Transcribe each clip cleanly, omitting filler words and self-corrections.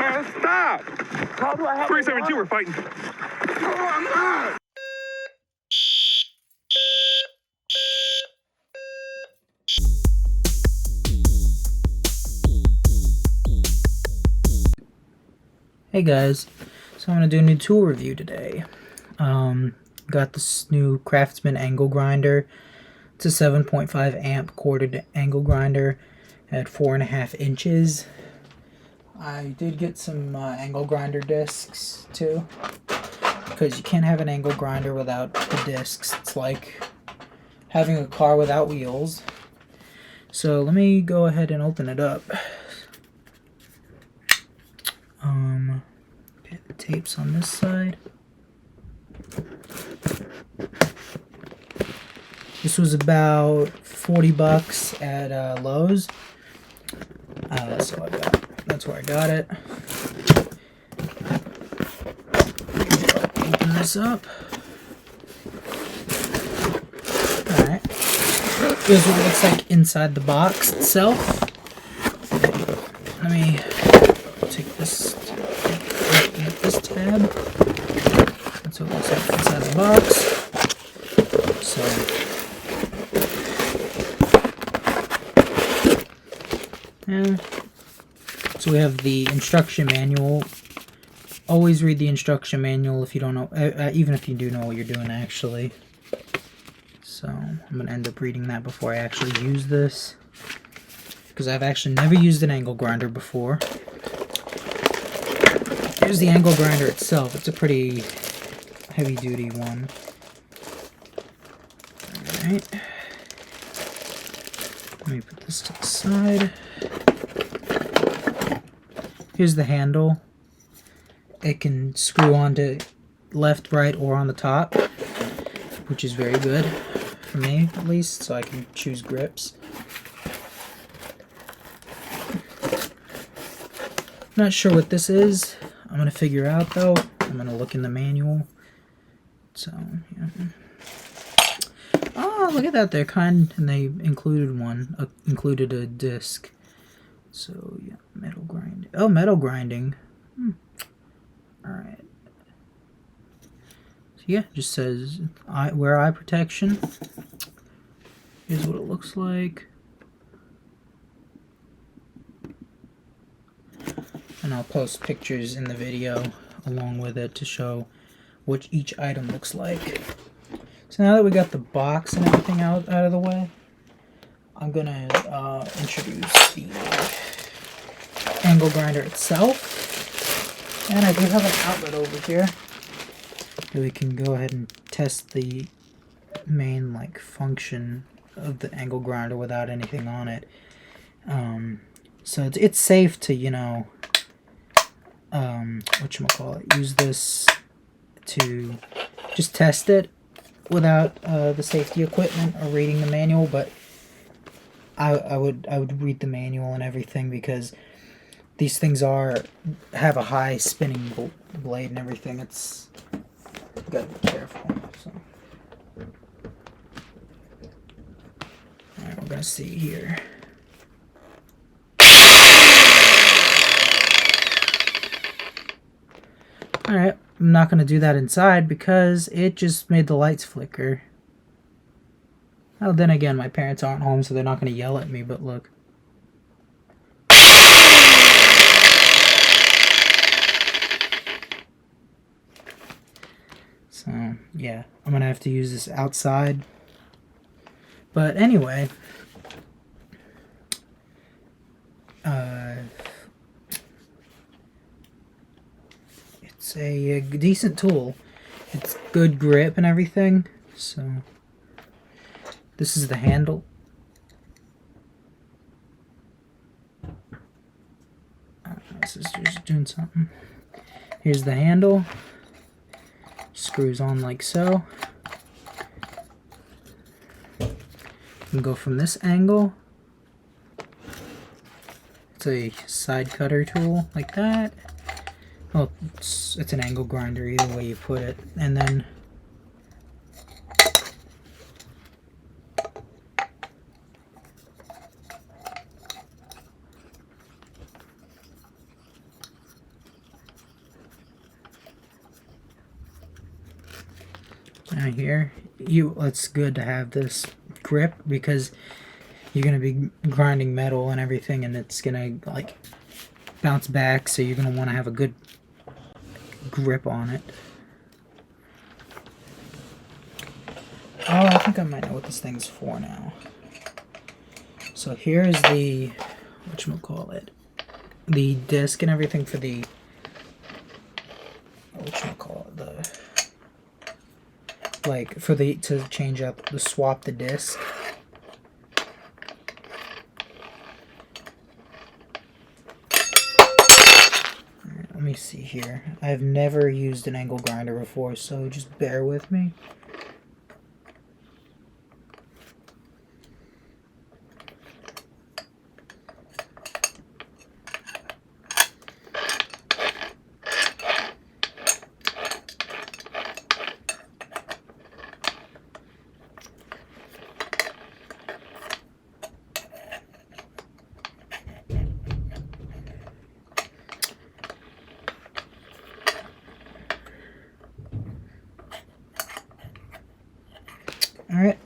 man, stop! How do I have 372, we're fighting. Oh, God! Hey guys, so I'm going to do a new tool review today. Got this new Craftsman angle grinder. It's a 7.5 amp corded angle grinder at 4.5 inches. I did get some angle grinder discs too, because you can't have an angle grinder without the discs. It's like having a car without wheels. So let me go ahead and open it up. Okay, the tape's on this side. This was about 40 bucks at Lowe's. So that's where I got it. Open this up. Alright. Here's what it looks like inside the box itself. Let me take this tab. That's what it looks like inside the box. So we have the instruction manual. Always read the instruction manual if you don't know, even if you do know what you're doing actually. So I'm going to end up reading that before I actually use this, because I've actually never used an angle grinder before. Here's the angle grinder itself. It's a pretty heavy duty one. Alright. Let me put this to the side. Here's the handle. It can screw onto left, right, or on the top, which is very good for me, at least, so I can choose grips. Not sure what this is. I'm going to figure out, though. I'm going to look in the manual. So, yeah. Oh, look at that. And they included a disc. So, yeah, metal grinding. Oh, metal grinding. Alright. So, yeah, just says wear eye protection. Here's what it looks like. And I'll post pictures in the video along with it to show what each item looks like. So now that we got the box and everything out of the way, I'm going to introduce the angle grinder itself. And I do have an outlet over here that we can go ahead and test the main function of the angle grinder without anything on it. So it's safe to, use this to just test it without the safety equipment or reading the manual, but I would read the manual and everything, because these things have a high spinning blade and everything. It's gotta be careful. So, all right, we're gonna see here. All right, I'm not gonna do that inside because it just made the lights flicker. Oh, then again, my parents aren't home, so they're not gonna yell at me. But look. So, yeah, I'm going to have to use this outside. But anyway, it's a decent tool. It's good grip and everything. So, this is the handle. This is just doing something. Here's the handle. Screws on like so. You can go from this angle. It's a side cutter tool like that. Well, it's an angle grinder either way you put it. And then Now here, it's good to have this grip because you're going to be grinding metal and everything, and it's going to like bounce back, so you're going to want to have a good grip on it. Oh, I think I might know what this thing's for now. So here's the, whatchamacallit, the disc and everything for the, whatchamacallit, to change up, to swap the disc. Alright, let me see here. I've never used an angle grinder before, so just bear with me. Alright.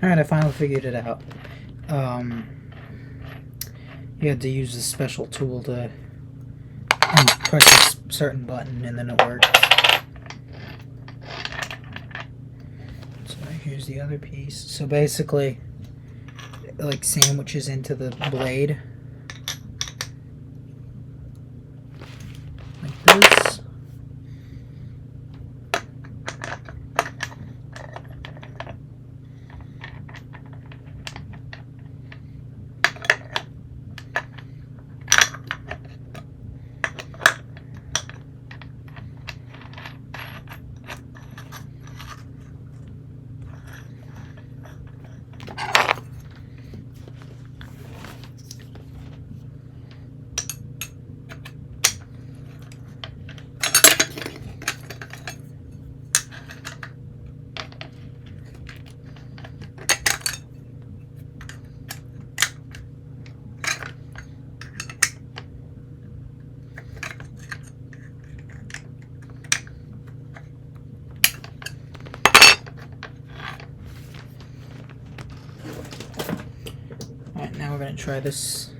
Alright, I finally figured it out. You had to use this special tool to press a certain button and then it works. So here's the other piece. So basically, it like sandwiches into the blade. Like this. Alright, now we're going to try this.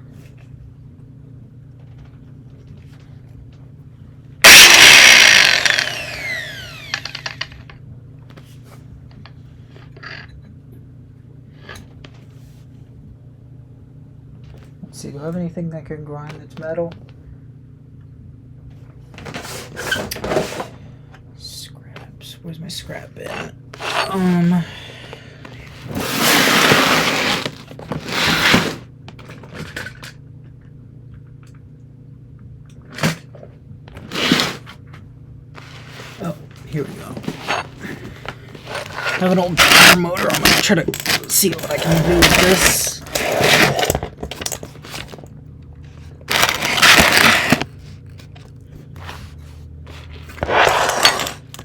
Let's see, do I have anything that can grind that's metal? Scraps. Where's my scrap bin? Oh, here we go. I have an old motor. I'm gonna try to see what I can do with this.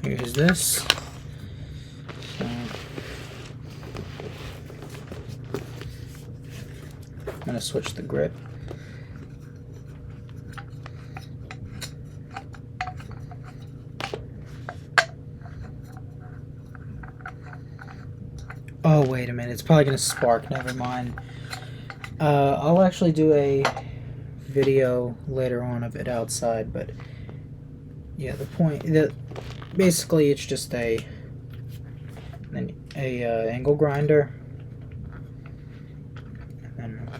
Here's this. I'm gonna switch the grip. Oh, wait a minute. It's probably going to spark. Never mind. I'll actually do a video later on of it outside, but yeah, the point that basically it's just a angle grinder, and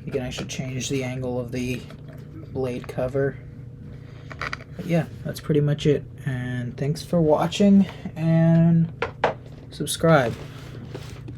you can actually change the angle of the blade cover. But yeah, that's pretty much it, and thanks for watching, and subscribe.